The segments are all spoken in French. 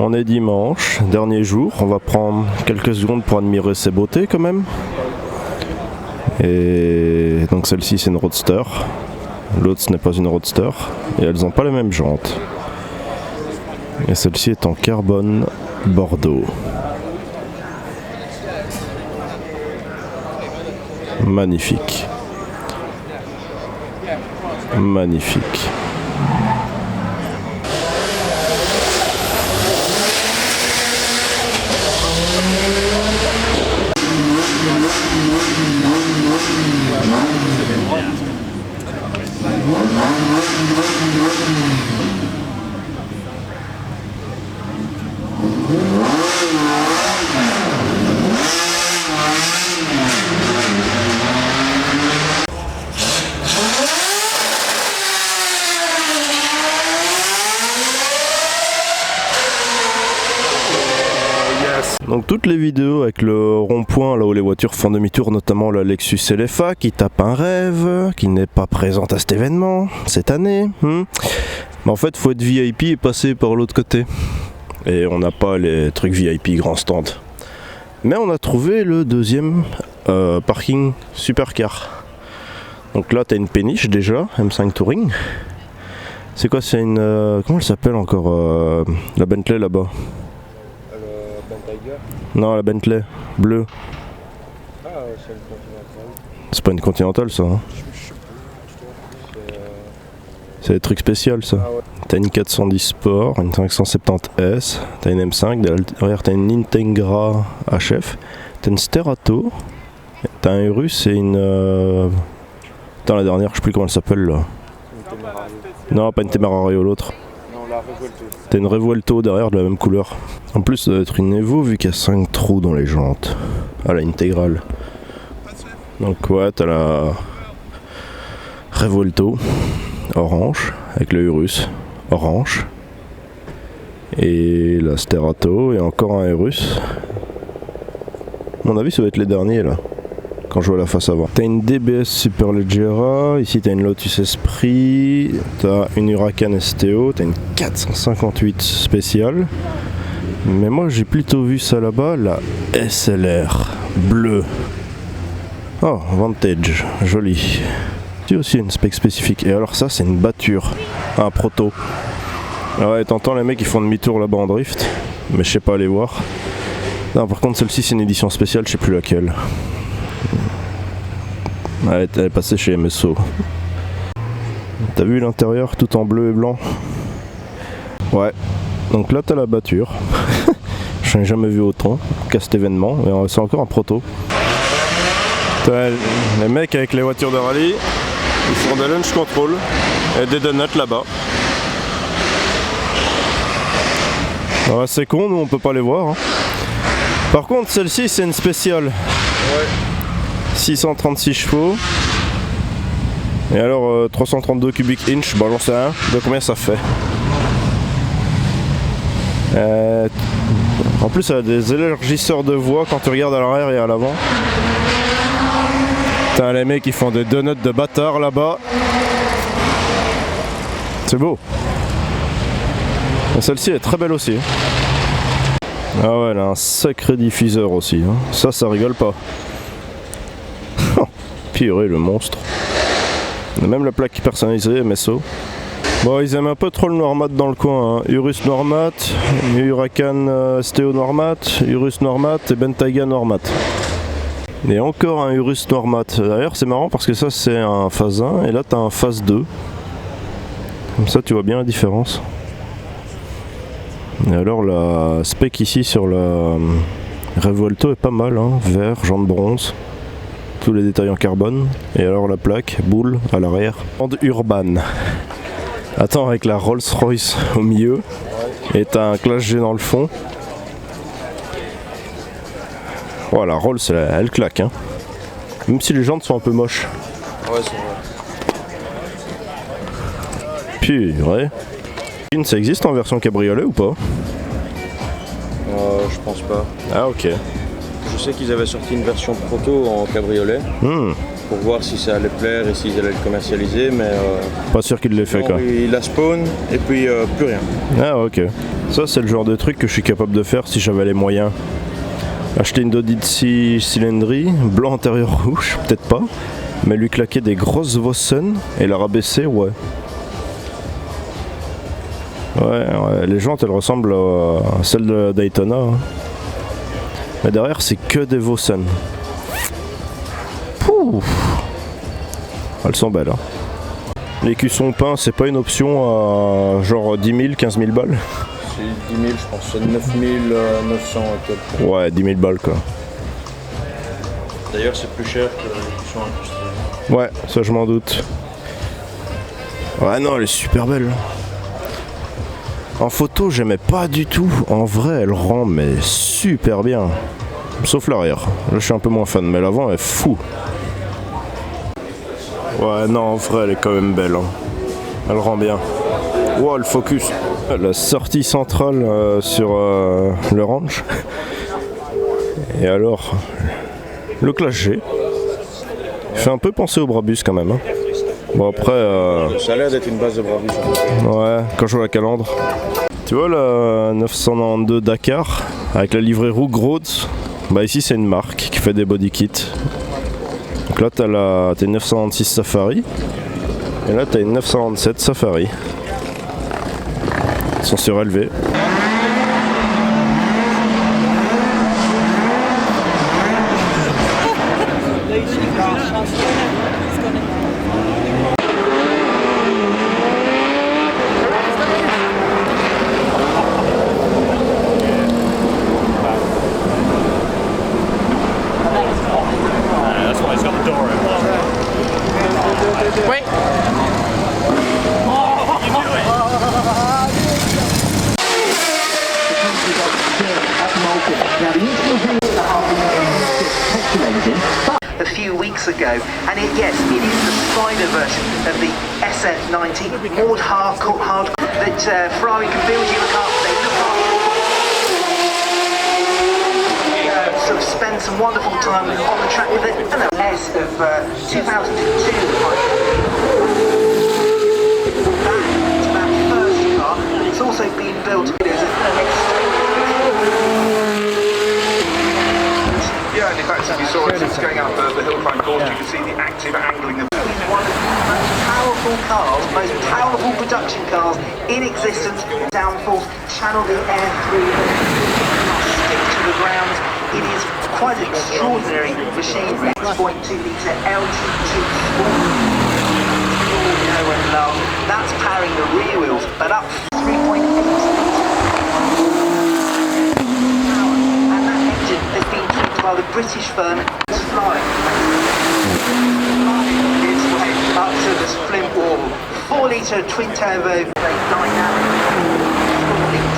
On est dimanche, dernier jour, on va prendre quelques secondes pour admirer ses beautés quand même. Et donc celle-ci c'est une Roadster, l'autre ce n'est pas une Roadster, et elles n'ont pas les mêmes jantes. Et celle-ci est en carbone bordeaux. Magnifique. Magnifique. Donc toutes les vidéos avec le rond-point là où les voitures font demi-tour, notamment la Lexus LFA qui tape un rêve, qui n'est pas présente à cet événement cette année. Mais en fait faut être VIP et passer par l'autre côté. Et on n'a pas les trucs VIP grand stand. Mais on a trouvé le deuxième parking supercar. Donc là t'as une péniche déjà, M5 Touring. C'est quoi, c'est une... comment elle s'appelle encore la Bentley là-bas? Non, la Bentley, bleue. Ah, c'est une Continental. C'est pas une Continental ça hein. C'est des trucs spéciaux ça. Ah ouais. T'as une 410 Sport, une 570S, t'as une M5, derrière t'as une Integra HF, t'as une Sterato, t'as un Urus et une... Attends, la dernière, je sais plus comment elle s'appelle là. Non, pas une Temerario, l'autre. T'as une Revuelto derrière de la même couleur. En plus ça doit être une Evo vu qu'il y a 5 trous dans les jantes. Ah, la intégrale. Donc ouais, t'as la Revuelto orange avec le Urus orange. Et la Sterato et encore un Urus. À mon avis ça va être les derniers là. Quand je vois la face avant. T'as une DBS Superleggera, ici t'as une Lotus Esprit, t'as une Huracan STO, t'as une 458 spéciale. Mais moi j'ai plutôt vu ça là-bas, la SLR bleue. Oh, Vantage, joli. C'est aussi une spec spécifique. Et alors ça c'est une batture, un proto. Ah ouais, t'entends les mecs qui font demi-tour là-bas en drift, mais je sais pas aller voir. Non, par contre celle-ci c'est une édition spéciale, je sais plus laquelle. Ouais, elle est passée chez MSO. T'as vu l'intérieur tout en bleu et blanc? Ouais. Donc là t'as la batture. Je n'ai jamais vu autant qu'à cet événement. Et c'est encore un proto. T'as les mecs avec les voitures de rallye. Ils font des launch control et des donuts là-bas. Ouais, c'est con, nous on peut pas les voir. Hein. Par contre celle-ci c'est une spéciale. Ouais. 636 chevaux. Et alors 332 cubic inch, bah j'en sais rien de combien ça fait. En plus elle a des élargisseurs de voix quand tu regardes à l'arrière et à l'avant. T'as les mecs qui font des donuts de bâtard là-bas. C'est beau. Et celle-ci est très belle aussi. Ah ouais, elle a un sacré diffuseur aussi. Hein. Ça rigole pas. Purée, le monstre. On a même la plaque personnalisée MSO. Bon, ils aiment un peu trop le noir mat dans le coin. Hein. Urus noir mat, Huracan STO noir mat, Urus noir mat et Bentayga noir mat. Et encore un Urus noir mat. D'ailleurs, c'est marrant parce que ça c'est un phase 1 et là t'as un phase 2. Comme ça, tu vois bien la différence. Et alors, la spec ici sur la Revuelto est pas mal. Hein. Vert, jantes bronze. Tous les détails en carbone. Et alors la plaque, boule à l'arrière. Urban. Attends, avec la Rolls-Royce au milieu. Et t'as un Clash G dans le fond. Oh, la Rolls, elle claque. Hein. Même si les jantes sont un peu moches. Ouais, c'est vrai. Purée. Ça existe en version cabriolet ou pas? Je pense pas. Ah ok. Je sais qu'ils avaient sorti une version proto en cabriolet. pour voir si ça allait plaire et s'ils allaient le commercialiser, mais Pas sûr qu'il l'ait fait, quoi. il a spawn et puis plus rien. Ah, ok. Ça, c'est le genre de truc que je suis capable de faire si j'avais les moyens. Acheter une Doditsi cylindrie, blanc intérieur rouge, peut-être pas, mais lui claquer des grosses Vossen et la rabaisser, ouais. Ouais, les jantes elles ressemblent à celles de Daytona. Hein. Mais derrière c'est que des Vossen. Pouf. Elles sont belles. Hein. Les cuissons peints c'est pas une option à genre 10 000, 15 000 balles. C'est 10 000, je pense, c'est 9 900 et quelques. Ouais, 10 000 balles quoi. D'ailleurs c'est plus cher que les cuissons industriels. Ouais, ça je m'en doute. Ouais non, elle est super belle. En photo, j'aimais pas du tout. En vrai, elle rend mais super bien. Sauf l'arrière. Là, je suis un peu moins fan, mais l'avant est fou. Ouais, non, en vrai, elle est quand même belle. Hein. Elle rend bien. Wow, le focus. La sortie centrale sur le range. Et alors, le Clash G. Il fait un peu penser au Brabus quand même. Hein. Bon, après. Ça a l'air d'être une base de Brabus. Ouais, quand je vois la calandre. Tu vois la 992 Dakar avec la livrée Roux Groth, bah ici c'est une marque qui fait des body kits. Donc là t'as une 996 Safari et là t'as une 997 Safari. Ils sont surélevés. A few weeks ago, and yes, it is the Spider version of the SF90, more hard that Ferrari can build you a car. They look after, sort of spend some wonderful time on the track with it. And the S of 2002. That first car, it's also been built as Yeah, and in fact, if you saw it, it's going up the hill climb course, you can see the active angling of one of the most powerful cars, most powerful production cars in existence. Downforce, channel the air through them, stick to the ground. It is quite an extraordinary machine. 6.2 litre LT2 Sport. That's powering the rear wheels, but up 3.8 and that engine has been tweaked by the British firm Flying. Up to the Flint wall, 4 litre twin turbo, dynamic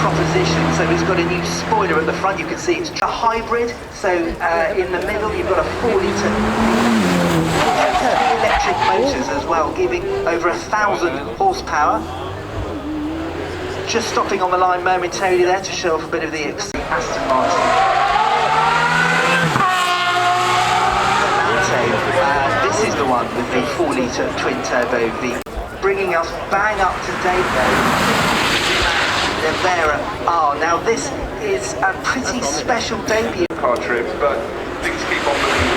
proposition. So it's got a new spoiler at the front. You can see it's a hybrid. So in the middle you've got a 4 litre electric motors as well, giving over 1,000 horsepower. Just stopping on the line momentarily there to show off a bit of the Aston Martin. This is the one with the 4 litre twin turbo V. Bringing us bang up to date though. The Vera R. Now this is a pretty special debut. car trip, but things keep on moving.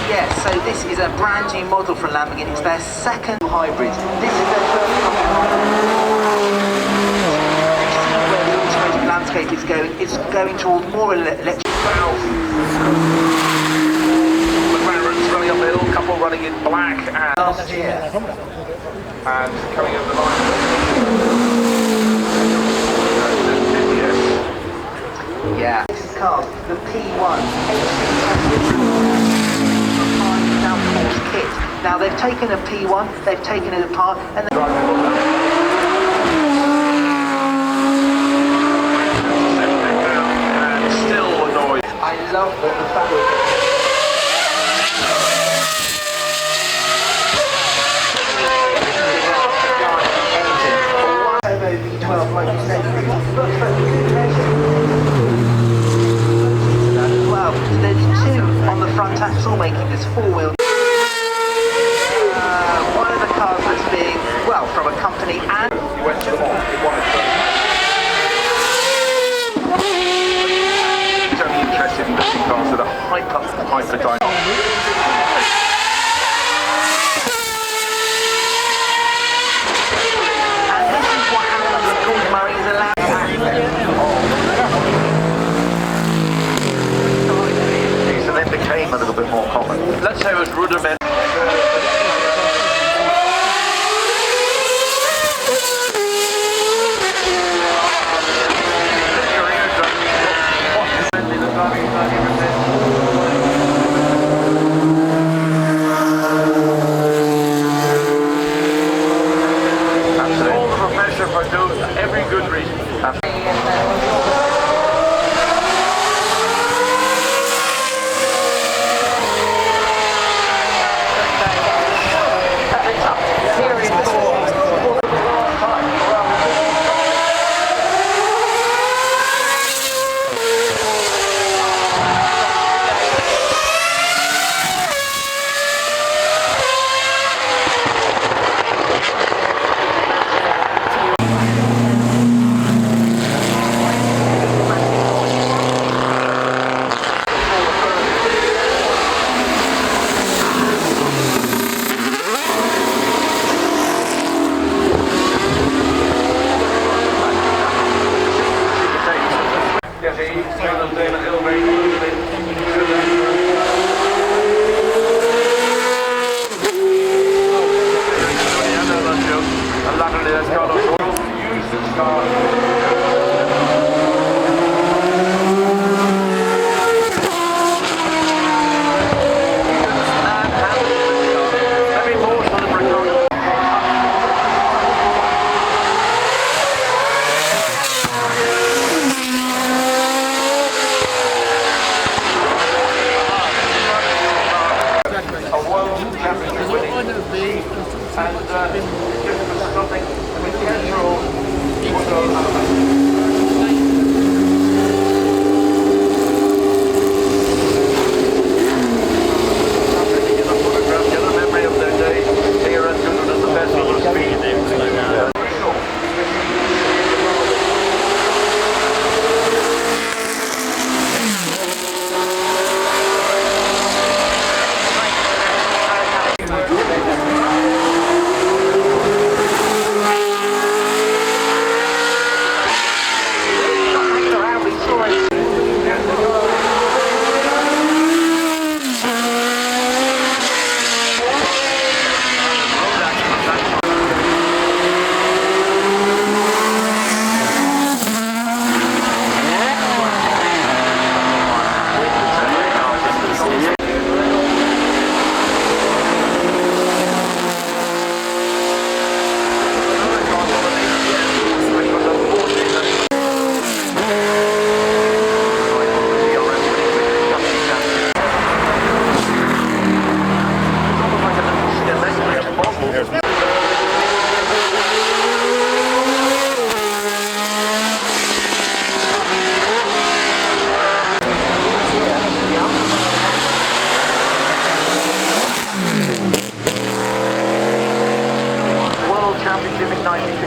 Yes, so this is a brand new model from Lamborghini. It's their second hybrid. This is their first where the automotive landscape is going. It's going towards more electric. McLaren's running up the hill, couple running in black and Last year. coming over the line. Yeah. This is cars, the P1 downforce kit. Now they've taken a P1, they've taken it apart, and And still annoyed. I love the fact Turbo V12, like you said, well, there's two on the front axle, making this four-wheel. One of the cars that's being, well, from a company and... He went to the mall. He wanted to. He's only interested in building cars that are hyper-dynamic. And this is what happens when Gordon Murray's allowed. These then became a little bit more common. Let's say it was rudimentary. Every good reason.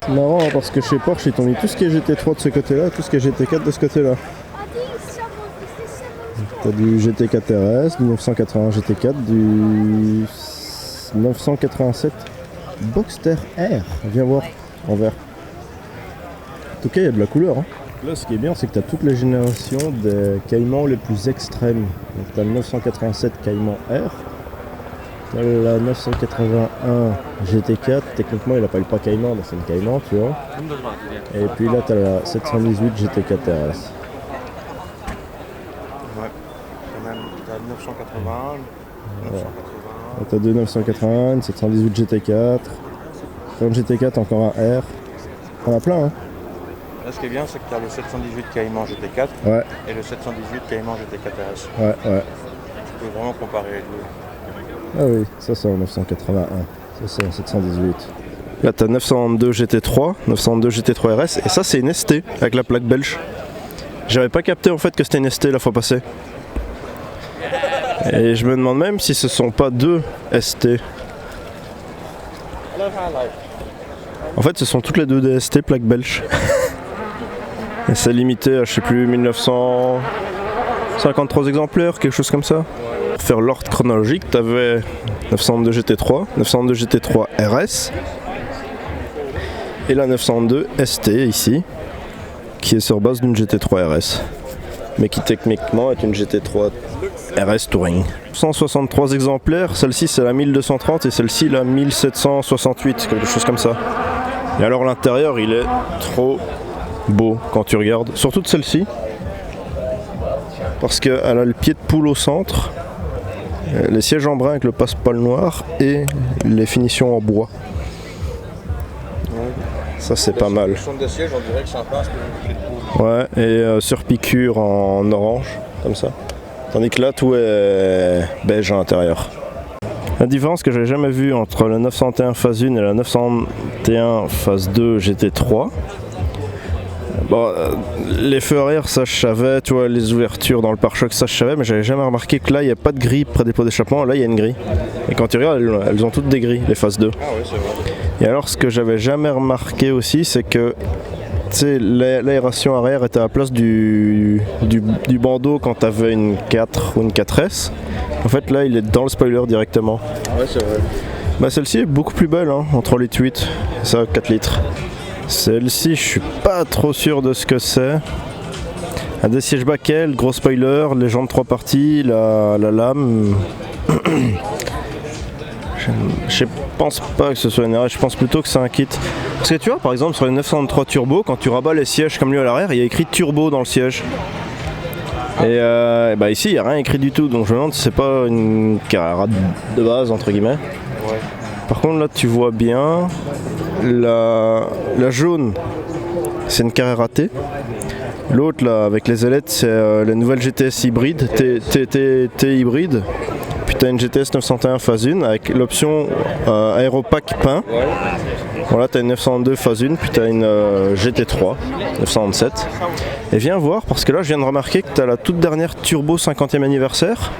C'est marrant hein, parce que chez Porsche ils t'ont mis tout ce qui est GT3 de ce côté-là, tout ce qui est GT4 de ce côté-là. T'as du GT4 RS, du 980 GT4, du 987 Boxster R. Viens voir en vert. En tout cas il y a de la couleur. Hein. Là ce qui est bien c'est que tu as toutes les générations des Caïmans les plus extrêmes. Donc tu as le 987 Caïman R. La 981 GT4, techniquement il appelle pas Caïman, mais c'est une Caïman, tu vois. Et puis là tu as la 718 GT4 RS. Ouais, t'as 981, 980. Tu as deux 981, une 718 GT4, un GT4, encore un R. On a plein, hein. Là, ce qui est bien, c'est que tu as le 718 Caïman GT4 Ouais, et le 718 Caïman GT4 RS. ouais. Tu peux vraiment comparer les deux. Ah oui, ça c'est en 981, ça c'est en 718. Là t'as 902 GT3, 902 GT3 RS, et ça c'est une ST avec la plaque belge. J'avais pas capté en fait que c'était une ST la fois passée. Et je me demande même si ce sont pas deux ST. En fait, ce sont toutes les deux des ST plaques belges. Et c'est limité à, je sais plus, 1953 exemplaires, quelque chose comme ça. Pour faire l'ordre chronologique, tu avais 902 GT3, 902 GT3 RS et la 902 ST ici, qui est sur base d'une GT3 RS, mais qui techniquement est une GT3 RS Touring. 163 exemplaires, celle-ci c'est la 1230 et celle-ci la 1768, quelque chose comme ça. Et alors l'intérieur il est trop beau quand tu regardes, surtout de celle-ci, parce qu'elle a le pied de poule au centre, les sièges en brun avec le passe-poil noir et les finitions en bois. Ça c'est pas mal. Le son des sièges, on dirait que c'est un passe pour le pied de poule. Ouais, et sur piqûre en orange, comme ça. Tandis que là tout est beige à l'intérieur. La différence que j'ai jamais vue entre la 901 phase 1 et la 901 phase 2 GT3, bon, les feux arrière ça je savais, tu vois, les ouvertures dans le pare-choc ça je savais, mais j'avais jamais remarqué que là il n'y a pas de grille près des pots d'échappement, là il y a une grille. Et quand tu regardes, elles ont toutes des grilles, les phases 2. Ah oui, c'est vrai. Et alors ce que j'avais jamais remarqué aussi, c'est que l'aération arrière était à la place du bandeau quand tu avais une 4 ou une 4S. En fait là il est dans le spoiler directement. Ouais, c'est vrai. Bah, celle-ci est beaucoup plus belle, hein, en 3 litres 8, ça 4 litres. Celle-ci je suis pas trop sûr de ce que c'est. Un des sièges Backel, gros spoiler, les jambes 3 parties, la lame. Je pense pas que ce soit une RS, je pense plutôt que c'est un kit. Parce que tu vois, par exemple, sur les 903 Turbo, quand tu rabats les sièges comme lui à l'arrière, il y a écrit Turbo dans le siège. Et bah ici, il n'y a rien écrit du tout, donc je me demande si c'est pas une Carrera de base, entre guillemets. Ouais. Par contre, là, tu vois bien, la jaune, c'est une Carrera T. L'autre, là, avec les ailettes, c'est la nouvelle GTS hybride, T hybride. Puis tu as une GTS 901 phase 1 avec l'option aéropack peint. Ouais. Voilà, tu as une 902 phase 1, puis tu as une GT3 907. Et viens voir, parce que là je viens de remarquer que tu as la toute dernière Turbo 50e anniversaire,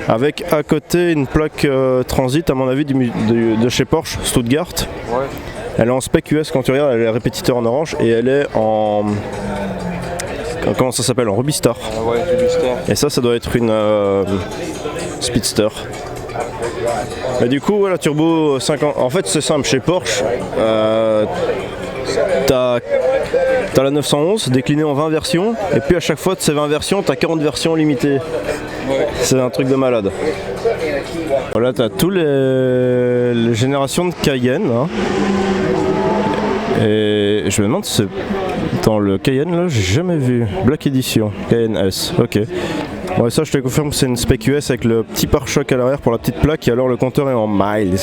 avec à côté une plaque transit, à mon avis, de chez Porsche, Stuttgart. Ouais. Elle est en spec US quand tu regardes, elle est répétiteur en orange, et elle est en... Comment ça s'appelle? En Rubistar. Ah ouais, Rubistar. Et ça doit être une Speedster. Et du coup, voilà, Turbo 50. En fait, c'est simple, chez Porsche, t'as la 911 déclinée en 20 versions, et puis à chaque fois de ces 20 versions, t'as 40 versions limitées. Ouais. C'est un truc de malade. Voilà, t'as tous les générations de Cayenne. Hein. Et je me demande si c'est dans le Cayenne là, j'ai jamais vu. Black Edition, Cayenne S, ok. Ouais, ça je te confirme, c'est une spec US avec le petit pare-choc à l'arrière pour la petite plaque, et alors le compteur est en miles.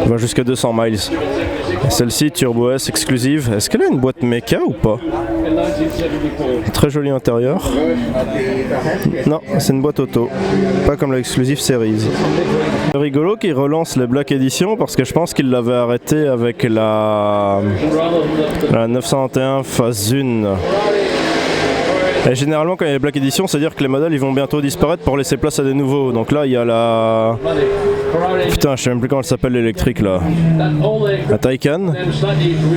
Il va jusqu'à 200 miles. Celle-ci, Turbo S exclusive. Est-ce qu'elle a une boîte méca ou pas? Très joli intérieur. Non, c'est une boîte auto. Pas comme la Exclusive Series. C'est rigolo qu'il relance les Black Edition parce que je pense qu'il l'avait arrêté avec la 901 phase 1. Et généralement quand il y a les Black Edition, c'est-à-dire que les modèles ils vont bientôt disparaître pour laisser place à des nouveaux. Donc là il y a la... Putain, je sais même plus comment elle s'appelle l'électrique là. La Taycan.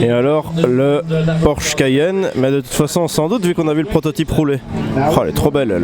Et alors le Porsche Cayenne. Mais de toute façon sans doute vu qu'on a vu le prototype rouler. Oh, elle est trop belle elle.